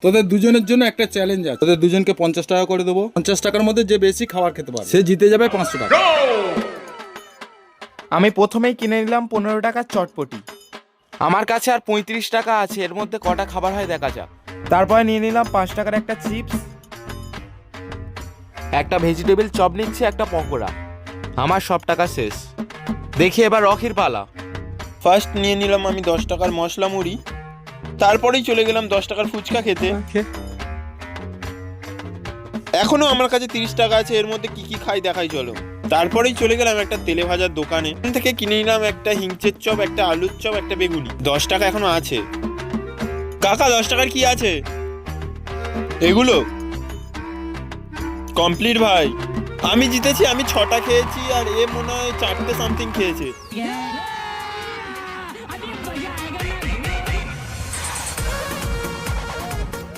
তোদের দুজনের জন্য একটা চ্যালেঞ্জ আছে। তোদের দুজনকে 50 টাকা করে দেবো। 50 টাকার মধ্যে যে বেশি খাবার খেতে পারে সে জিতে যাবে 500 টাকা। আমি প্রথমেই কিনে নিলাম 15 টাকার চটপটি। আমার কাছে আর 35 টাকা আছে, এর মধ্যে কটা খাবার হয় দেখা যাক। তারপরে নিয়ে নিলাম 5 টাকার একটা চিপস, একটা ভেজিটেবল চপ নিচ্ছি, একটা পকোড়া। আমার সব টাকা শেষ। দেখি এবার রকির পালা। ফার্স্ট নিয়ে নিলাম আমি 10 টাকার মশলা মুড়ি, তারপরেই চলে গেলাম 10 টাকার ফুচকা খেতে। এখনো আমার কাছে 30 টাকা আছে, এর মধ্যে কি কি খাই দেখাই চলো। তারপরেই চলে গেলাম একটা তেলে ভাজার দোকানে, এখান থেকে কিনে নিলাম একটা হিংচের চপ, একটা আলুর চপ, একটা বেগুনি। 10 টাকা এখনো আছে। কাকা 10 টাকার কি আছে? এগুলো কমপ্লিট ভাই। আমি জিতেছি, আমি 6টা খেয়েছি আর এ মনে হয় 4টে সামথিং খেয়েছে।